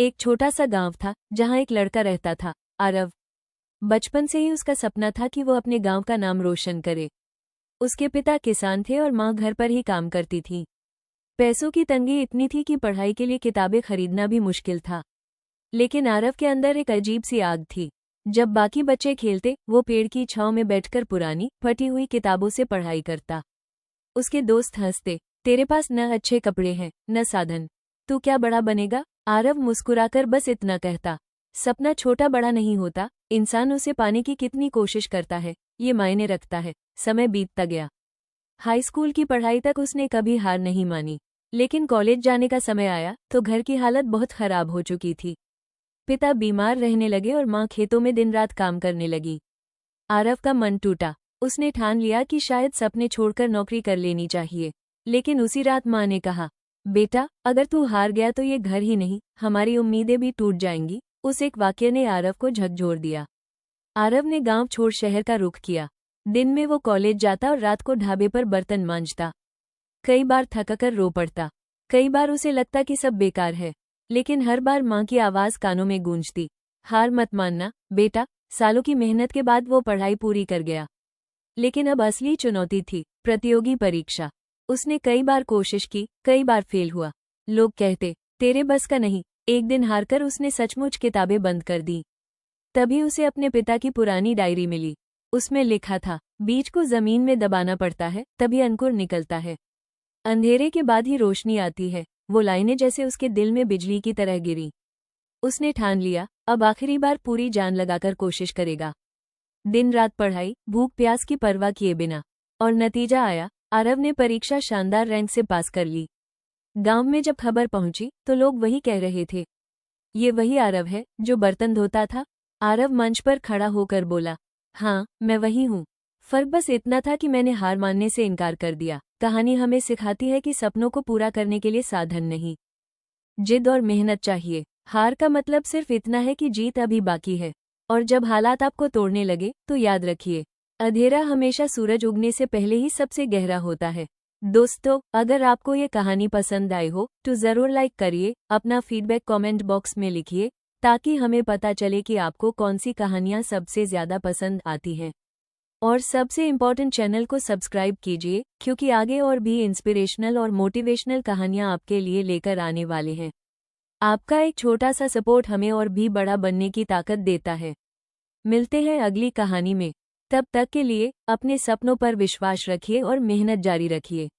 एक छोटा सा गांव था जहां एक लड़का रहता था, आरव। बचपन से ही उसका सपना था कि वो अपने गांव का नाम रोशन करे। उसके पिता किसान थे और मां घर पर ही काम करती थी। पैसों की तंगी इतनी थी कि पढ़ाई के लिए किताबें खरीदना भी मुश्किल था। लेकिन आरव के अंदर एक अजीब सी आग थी। जब बाकी बच्चे खेलते, वो पेड़ की छांव में बैठकर पुरानी फटी हुई किताबों से पढ़ाई करता। उसके दोस्त हंसते, तेरे पास न अच्छे कपड़े हैं न साधन, तू क्या बड़ा बनेगा। आरव मुस्कुराकर बस इतना कहता, सपना छोटा बड़ा नहीं होता, इंसान उसे पाने की कितनी कोशिश करता है ये मायने रखता है। समय बीतता गया। हाई स्कूल की पढ़ाई तक उसने कभी हार नहीं मानी। लेकिन कॉलेज जाने का समय आया तो घर की हालत बहुत खराब हो चुकी थी। पिता बीमार रहने लगे और मां खेतों में दिन रात काम करने लगी। आरव का मन टूटा। उसने ठान लिया कि शायद सपने छोड़कर नौकरी कर लेनी चाहिए। लेकिन उसी रात मां ने कहा, बेटा अगर तू हार गया तो ये घर ही नहीं, हमारी उम्मीदें भी टूट जाएंगी। उस एक वाक्य ने आरव को झकझोर दिया। आरव ने गांव छोड़ शहर का रुख किया। दिन में वो कॉलेज जाता और रात को ढाबे पर बर्तन मांजता। कई बार थककर रो पड़ता, कई बार उसे लगता कि सब बेकार है। लेकिन हर बार मां की आवाज कानों में गूंजती, हार मत मानना बेटा। सालों की मेहनत के बाद वो पढ़ाई पूरी कर गया। लेकिन अब असली चुनौती थी प्रतियोगी परीक्षा। उसने कई बार कोशिश की, कई बार फेल हुआ। लोग कहते, तेरे बस का नहीं। एक दिन हारकर उसने सचमुच किताबें बंद कर दी। तभी उसे अपने पिता की पुरानी डायरी मिली। उसमें लिखा था, बीज को जमीन में दबाना पड़ता है तभी अंकुर निकलता है, अंधेरे के बाद ही रोशनी आती है। वो लाइनें जैसे उसके दिल में बिजली की तरह गिरी। उसने ठान लिया, अब आखिरी बार पूरी जान लगाकर कोशिश करेगा। दिन रात पढ़ाई, भूख प्यास की परवाह किए बिना। और नतीजा आया, आरव ने परीक्षा शानदार रैंक से पास कर ली। गांव में जब खबर पहुंची तो लोग वही कह रहे थे, ये वही आरव है जो बर्तन धोता था। आरव मंच पर खड़ा होकर बोला, हाँ मैं वही हूँ। फर्क बस इतना था कि मैंने हार मानने से इनकार कर दिया। कहानी हमें सिखाती है कि सपनों को पूरा करने के लिए साधन नहीं, जिद और मेहनत चाहिए। हार का मतलब सिर्फ इतना है कि जीत अभी बाकी है। और जब हालात आपको तोड़ने लगे तो याद रखिए, अंधेरा हमेशा सूरज उगने से पहले ही सबसे गहरा होता है। दोस्तों, अगर आपको ये कहानी पसंद आई हो तो ज़रूर लाइक करिए, अपना फीडबैक कमेंट बॉक्स में लिखिए ताकि हमें पता चले कि आपको कौन सी कहानियाँ सबसे ज़्यादा पसंद आती हैं। और सबसे इम्पॉर्टेंट, चैनल को सब्सक्राइब कीजिए क्योंकि आगे और भी इंस्पिरेशनल और मोटिवेशनल कहानियाँ आपके लिए लेकर आने वाले हैं। आपका एक छोटा सा सपोर्ट हमें और भी बड़ा बनने की ताकत देता है। मिलते हैं अगली कहानी में। तब तक के लिए अपने सपनों पर विश्वास रखिए और मेहनत जारी रखिए।